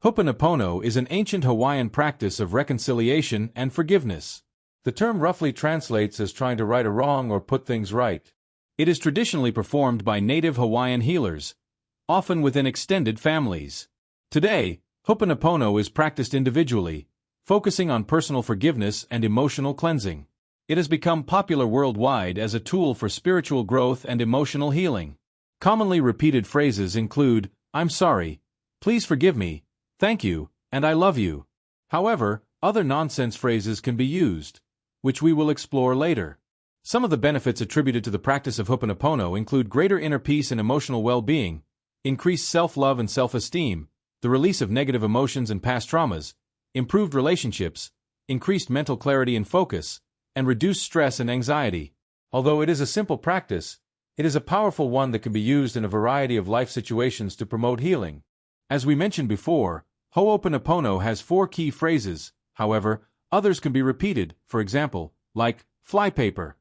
Ho'oponopono is an ancient Hawaiian practice of reconciliation and forgiveness. The term roughly translates as trying to right a wrong or put things right. It is traditionally performed by native Hawaiian healers, often within extended families. Today, Ho'oponopono is practiced individually, focusing on personal forgiveness and emotional cleansing. It has become popular worldwide as a tool for spiritual growth and emotional healing. Commonly repeated phrases include, "I'm sorry," "Please forgive me," "Thank you," and "I love you." However, other nonsense phrases can be used, which we will explore later. Some of the benefits attributed to the practice of Ho'oponopono include greater inner peace and emotional well-being, increased self-love and self-esteem, the release of negative emotions and past traumas, improved relationships, increased mental clarity and focus, and reduced stress and anxiety. Although it is a simple practice, it is a powerful one that can be used in a variety of life situations to promote healing. As we mentioned before, Ho'oponopono has 4 key phrases. However, others can be repeated, for example, like flypaper.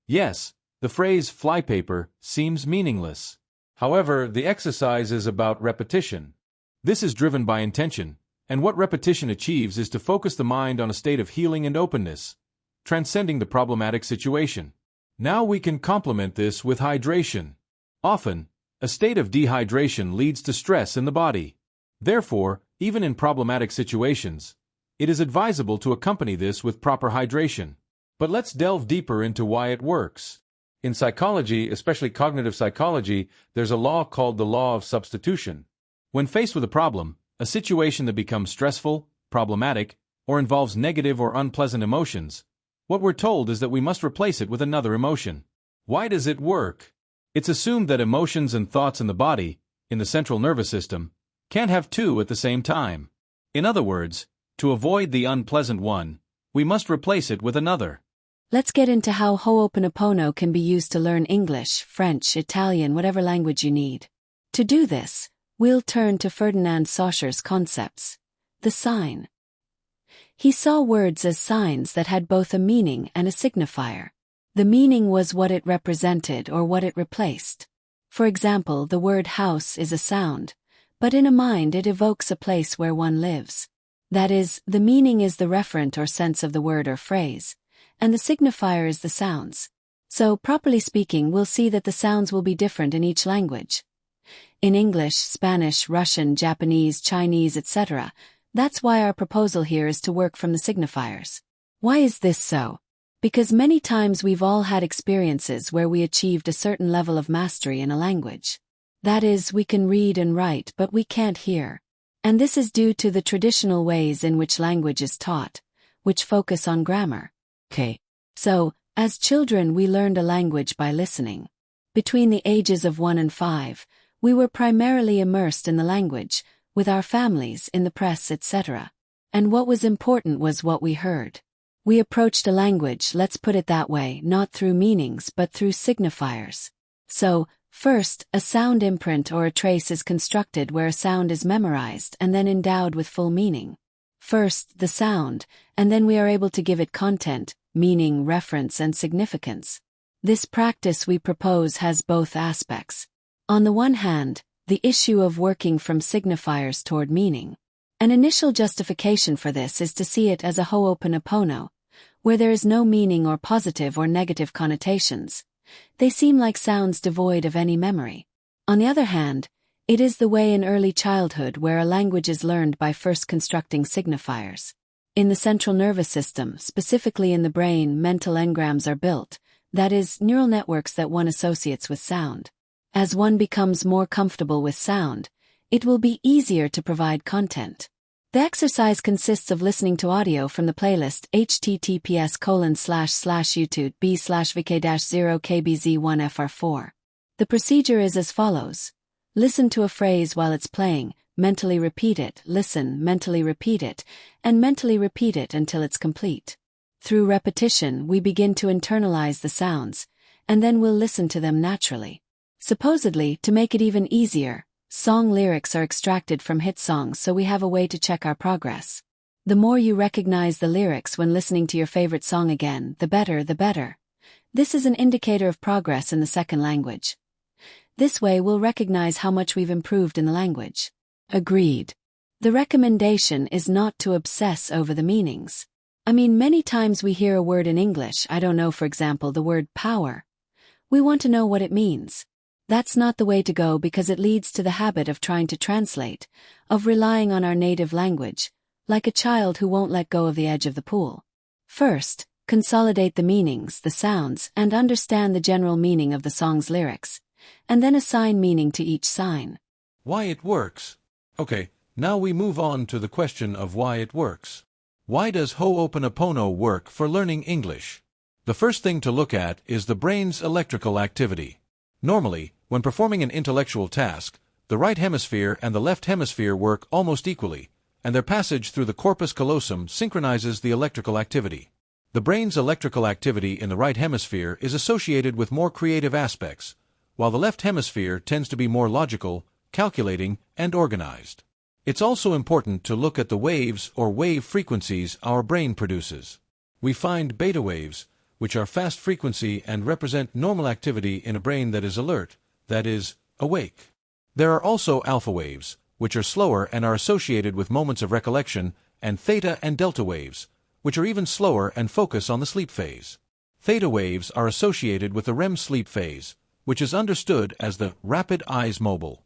Yes, the phrase flypaper seems meaningless. However, the exercise is about repetition. This is driven by intention, and what repetition achieves is to focus the mind on a state of healing and openness, transcending the problematic situation. Now we can complement this with hydration. Often, a state of dehydration leads to stress in the body. Therefore, even in problematic situations, it is advisable to accompany this with proper hydration. But let's delve deeper into why it works. In psychology, especially cognitive psychology, there's a law called the law of substitution. When faced with a problem, a situation that becomes stressful, problematic, or involves negative or unpleasant emotions, what we're told is that we must replace it with another emotion. Why does it work? It's assumed that emotions and thoughts in the body, in the central nervous system, can't have 2 at the same time. In other words, to avoid the unpleasant one, we must replace it with another. Let's get into how Ho'oponopono can be used to learn English, French, Italian, whatever language you need. To do this, we'll turn to Ferdinand Saussures' concepts. The sign. He saw words as signs that had both a meaning and a signifier. The meaning was what it represented or what it replaced. For example, the word house is a sound, but in a mind it evokes a place where one lives. That is, the meaning is the referent or sense of the word or phrase, and the signifier is the sounds. So, properly speaking, we'll see that the sounds will be different in each language. In English, Spanish, Russian, Japanese, Chinese, etc., that's why our proposal here is to work from the signifiers. Why is this so? Because many times we've all had experiences where we achieved a certain level of mastery in a language. That is, we can read and write, but we can't hear. And this is due to the traditional ways in which language is taught, which focus on grammar. So, as children we learned a language by listening. Between the ages of 1 and 5, we were primarily immersed in the language, with our families, in the press, etc. And what was important was what we heard. We approached a language, let's put it that way, not through meanings but through signifiers. So, first, a sound imprint or a trace is constructed where a sound is memorized and then endowed with full meaning. First, the sound, and then we are able to give it content, meaning, reference, and significance. This practice we propose has both aspects. On the one hand, the issue of working from signifiers toward meaning. An initial justification for this is to see it as a Ho'oponopono, where there is no meaning or positive or negative connotations. They seem like sounds devoid of any memory. On the other hand, it is the way in early childhood where a language is learned by first constructing signifiers. In the central nervous system, specifically in the brain, mental engrams are built, that is, neural networks that one associates with sound. As one becomes more comfortable with sound, it will be easier to provide content. The exercise consists of listening to audio from the playlist https://youtube.b/vk-0kbz1fr4. The procedure is as follows. Listen to a phrase while it's playing, mentally repeat it, listen, mentally repeat it, and mentally repeat it until it's complete. Through repetition, we begin to internalize the sounds, and then we'll listen to them naturally. Supposedly, to make it even easier, song lyrics are extracted from hit songs so we have a way to check our progress. The more you recognize the lyrics when listening to your favorite song again, the better, the better. This is an indicator of progress in the second language. This way we'll recognize how much we've improved in the language. Agreed. The recommendation is not to obsess over the meanings. I mean, many times we hear a word in English, I don't know, for example, the word power. We want to know what it means. That's not the way to go because it leads to the habit of trying to translate, of relying on our native language, like a child who won't let go of the edge of the pool. First, consolidate the meanings, the sounds, and understand the general meaning of the song's lyrics, and then assign meaning to each sign. Why it works. Okay, now we move on to the question of why it works. Why does Ho'oponopono work for learning English? The first thing to look at is the brain's electrical activity. Normally, when performing an intellectual task, the right hemisphere and the left hemisphere work almost equally, and their passage through the corpus callosum synchronizes the electrical activity. The brain's electrical activity in the right hemisphere is associated with more creative aspects, while the left hemisphere tends to be more logical, calculating, and organized. It's also important to look at the waves or wave frequencies our brain produces. We find beta waves, which are fast frequency and represent normal activity in a brain that is alert, that is, awake. There are also alpha waves, which are slower and are associated with moments of recollection, and theta and delta waves, which are even slower and focus on the sleep phase. Theta waves are associated with the REM sleep phase, which is understood as the rapid eyes mobile.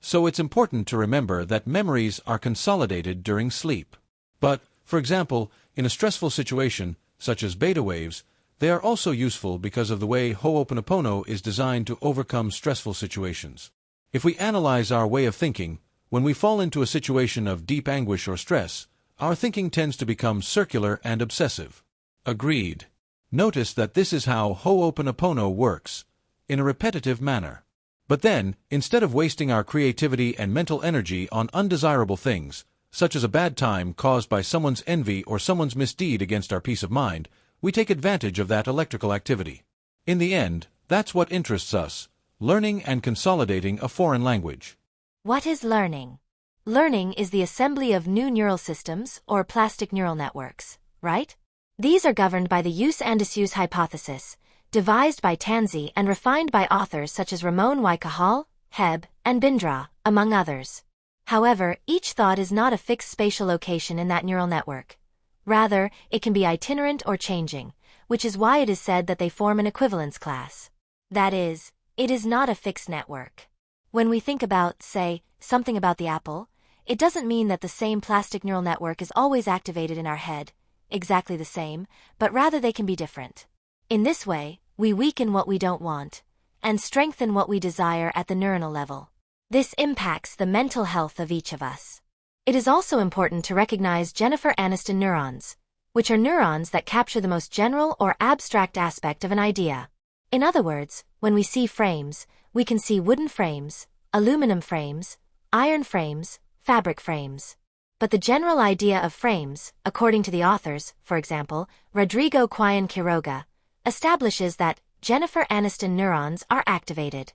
So it's important to remember that memories are consolidated during sleep. But, for example, in a stressful situation, such as beta waves, they are also useful because of the way Ho'oponopono is designed to overcome stressful situations. If we analyze our way of thinking, when we fall into a situation of deep anguish or stress, our thinking tends to become circular and obsessive. Agreed. Notice that this is how Ho'oponopono works, in a repetitive manner. But then, instead of wasting our creativity and mental energy on undesirable things, such as a bad time caused by someone's envy or someone's misdeed against our peace of mind, we take advantage of that electrical activity. In the end, that's what interests us, learning and consolidating a foreign language. What is learning? Learning is the assembly of new neural systems, or plastic neural networks, right? These are governed by the use and disuse hypothesis, devised by Tanzi and refined by authors such as Ramon Y. Cajal, Hebb, and Bindra, among others. However, each thought is not a fixed spatial location in that neural network. Rather, it can be itinerant or changing, which is why it is said that they form an equivalence class. That is, it is not a fixed network. When we think about, say, something about the apple, it doesn't mean that the same plastic neural network is always activated in our head, exactly the same, but rather they can be different. In this way, we weaken what we don't want, and strengthen what we desire at the neuronal level. This impacts the mental health of each of us. It is also important to recognize Jennifer Aniston neurons, which are neurons that capture the most general or abstract aspect of an idea. In other words, when we see frames, we can see wooden frames, aluminum frames, iron frames, fabric frames. But the general idea of frames, according to the authors, for example, Rodrigo Quian Quiroga, establishes that Jennifer Aniston neurons are activated.